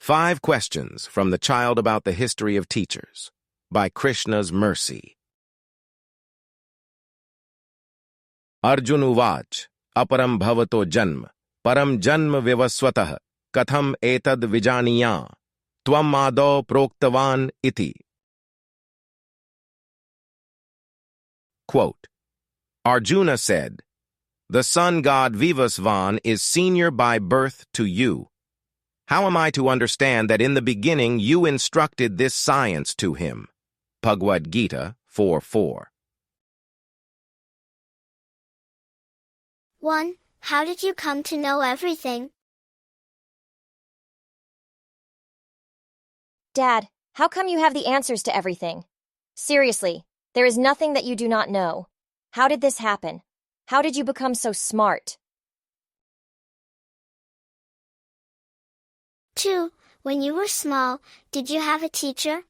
5 Questions from the Child About the History of Teachers by Krishna's Mercy. Arjuna Vach, Aparam Bhavato Janma, Param Janma Vivasvatah, Katham Etad Vijaniya, Tvam Ado Proktavan Iti. Quote, Arjuna said, "The sun god Vivasvan is senior by birth to you. How am I to understand that in the beginning you instructed this science to him?" Bhagavad-gita 4:4. 1. How did you come to know everything? Dad, how come you have the answers to everything? Seriously, there is nothing that you do not know. How did this happen? How did you become so smart? 2. When you were small, did you have a teacher?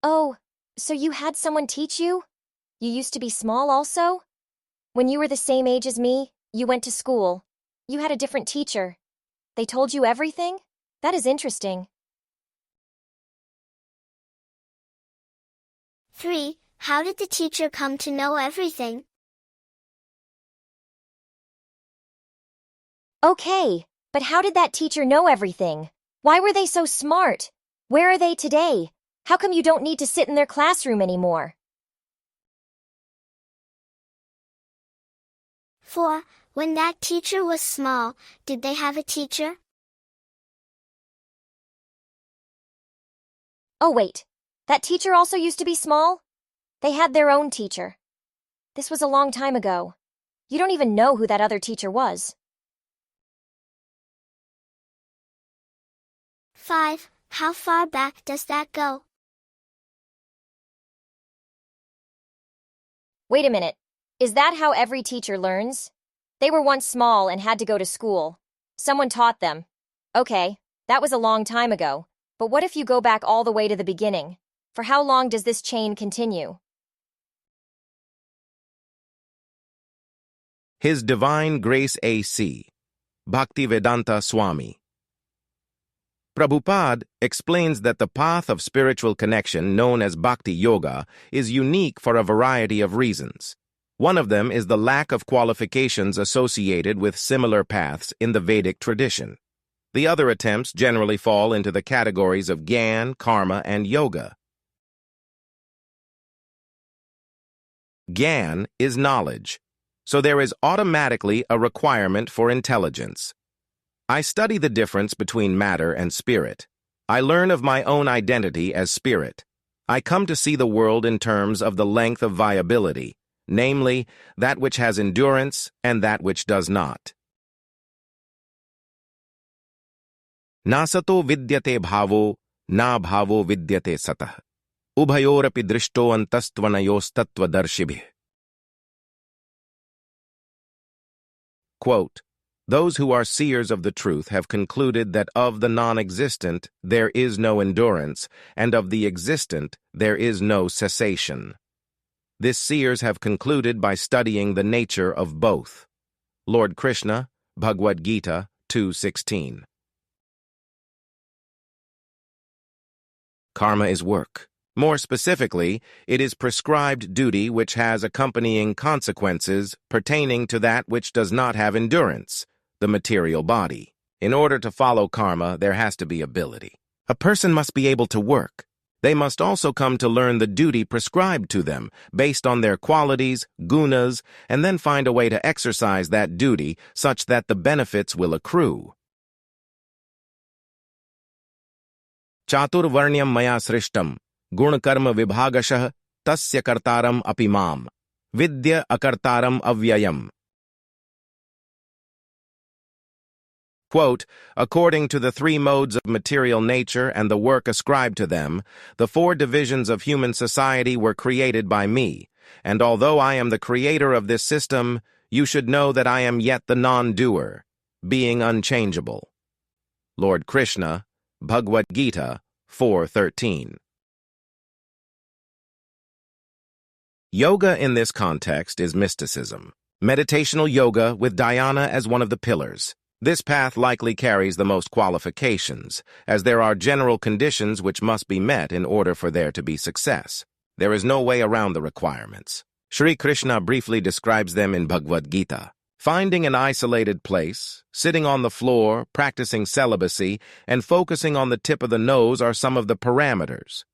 Oh, so you had someone teach you? You used to be small also? When you were the same age as me, you went to school. You had a different teacher. They told you everything? That is interesting. 3. How did the teacher come to know everything? Okay, but how did that teacher know everything? Why were they so smart? Where are they today? How come you don't need to sit in their classroom anymore? 4. When that teacher was small, did they have a teacher? Oh wait, that teacher also used to be small? They had their own teacher. This was a long time ago. You don't even know who that other teacher was. 5. How far back does that go? Wait a minute. Is that how every teacher learns? They were once small and had to go to school. Someone taught them. Okay, that was a long time ago. But what if you go back all the way to the beginning? For how long does this chain continue? His Divine Grace A.C. Bhaktivedanta Swami. Prabhupada explains that the path of spiritual connection known as Bhakti Yoga is unique for a variety of reasons. One of them is the lack of qualifications associated with similar paths in the Vedic tradition. The other attempts generally fall into the categories of Gyan, Karma, and Yoga. Gyan is knowledge, so there is automatically a requirement for intelligence. I study the difference between matter and spirit. I learn of my own identity as spirit. I come to see the world in terms of the length of viability, namely, that which has endurance and that which does not. Nasato vidyate bhavo, na bhavo vidyate satah. Ubhayorapi drishto antastvanayostattvadarshibhi. Quote, Those who are seers of the truth have concluded that of the non-existent there is no endurance, and of the existent there is no cessation. This seers have concluded by studying the nature of both. Lord Krishna, Bhagavad-gita 2:16. Karma is work. More specifically, it is prescribed duty which has accompanying consequences pertaining to that which does not have endurance, the material body. In order to follow karma, there has to be ability. A person must be able to work. They must also come to learn the duty prescribed to them based on their qualities, gunas, and then find a way to exercise that duty such that the benefits will accrue. Chaturvarnyam maya srishtam, gun-karma vibhagashah, tasya kartaram apimam, vidya akartaram avyayam. Quote, According to the 3 modes of material nature and the work ascribed to them, the 4 divisions of human society were created by me, and although I am the creator of this system, you should know that I am yet the non-doer, being unchangeable. Lord Krishna, Bhagavad-gita 4:13. Yoga in this context is mysticism, meditational yoga with dhyana as one of the pillars. This path likely carries the most qualifications, as there are general conditions which must be met in order for there to be success. There is no way around the requirements. Sri Krishna briefly describes them in Bhagavad-gita. Finding an isolated place, sitting on the floor, practicing celibacy, and focusing on the tip of the nose are some of the parameters.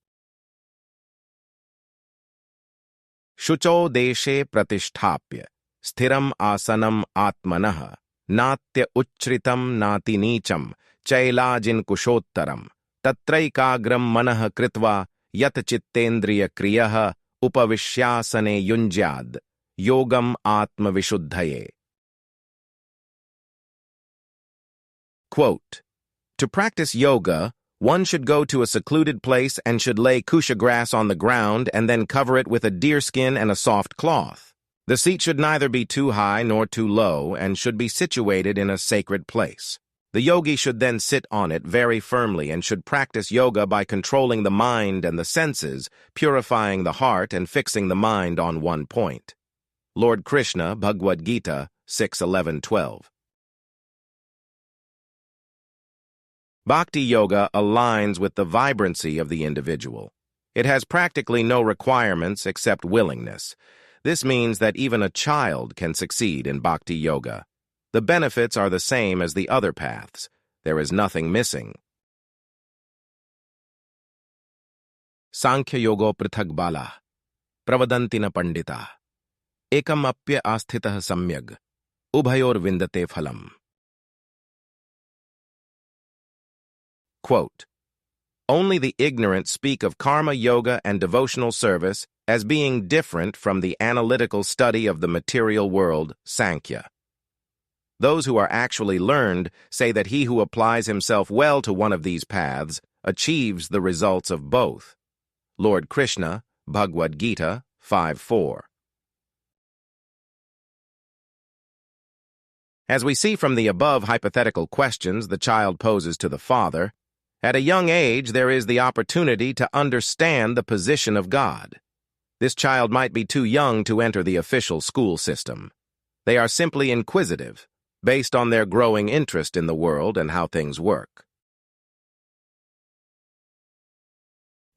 Shucho deshe pratisthapya, sthiram asanam atmanah, natya uchritam nati nicham, chailajin kushottaram, tatraikagram manah kritva, yat chittendriya kriyaha, upavishyasane yunjyad, yogam atma vishuddhaye. Quote, to practice yoga, one should go to a secluded place and should lay kusha grass on the ground and then cover it with a deerskin and a soft cloth. The seat should neither be too high nor too low and should be situated in a sacred place. The yogi should then sit on it very firmly and should practice yoga by controlling the mind and the senses, purifying the heart and fixing the mind on one point. Lord Krishna, Bhagavad-gita 6:11-12. Bhakti Yoga aligns with the vibrancy of the individual. It has practically no requirements except willingness. This means that even a child can succeed in Bhakti Yoga. The benefits are the same as the other paths. There is nothing missing. Sankhya Yogo Prithak Bala, Pravadantina Pandita, Ekam Apya Asthitah Samyag, Ubhayor Vindate Phalam. Quote, only the ignorant speak of karma yoga and devotional service as being different from the analytical study of the material world, Sankhya. Those who are actually learned say that he who applies himself well to one of these paths achieves the results of both. Lord Krishna, Bhagavad-gita 5:4. As we see from the above hypothetical questions the child poses to the father, at a young age there is the opportunity to understand the position of God. This child might be too young to enter the official school system. They are simply inquisitive, based on their growing interest in the world and how things work.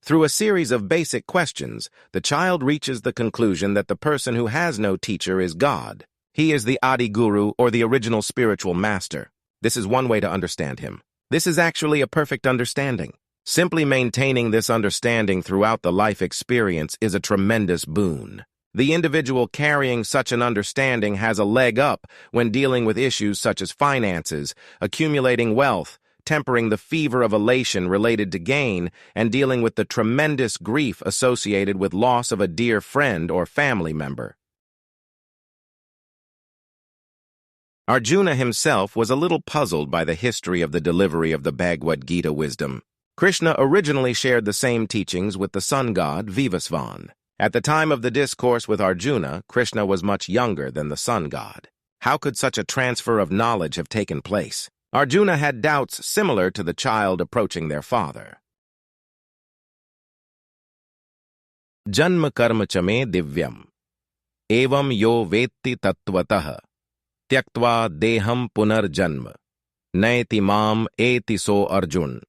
Through a series of basic questions, the child reaches the conclusion that the person who has no teacher is God. He is the Adi Guru or the original spiritual master. This is one way to understand him. This is actually a perfect understanding. Simply maintaining this understanding throughout the life experience is a tremendous boon. The individual carrying such an understanding has a leg up when dealing with issues such as finances, accumulating wealth, tempering the fever of elation related to gain, and dealing with the tremendous grief associated with loss of a dear friend or family member. Arjuna himself was a little puzzled by the history of the delivery of the Bhagavad-gita wisdom. Krishna originally shared the same teachings with the sun god Vivasvan. At the time of the discourse with Arjuna, Krishna was much younger than the sun god. How could such a transfer of knowledge have taken place? Arjuna had doubts similar to the child approaching their father. Janma karma chame divyam, evam yo vetti tattvatah, tyaktva deham punarjanma, naiti mam eti so Arjun.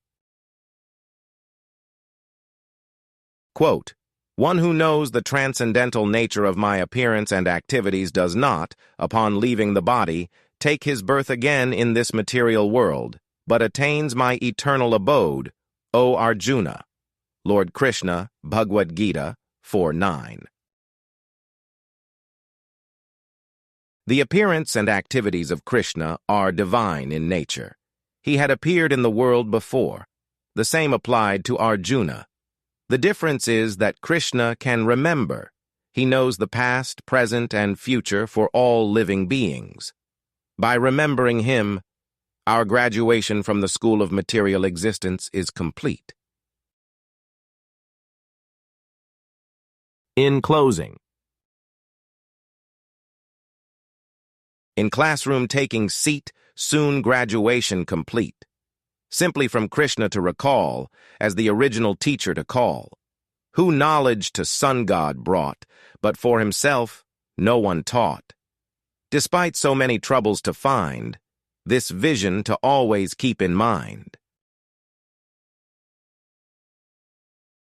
Quote, one who knows the transcendental nature of my appearance and activities does not, upon leaving the body, take his birth again in this material world, but attains my eternal abode, O Arjuna. Lord Krishna, Bhagavad-gita 4:9. The appearance and activities of Krishna are divine in nature. He had appeared in the world before. The same applied to Arjuna. The difference is that Krishna can remember. He knows the past, present, and future for all living beings. By remembering him, our graduation from the school of material existence is complete. In closing, in classroom taking seat, soon graduation complete. Simply from Krishna to recall, as the original teacher to call. Who knowledge to sun god brought, but for himself no one taught. Despite so many troubles to find, This vision to always keep in mind.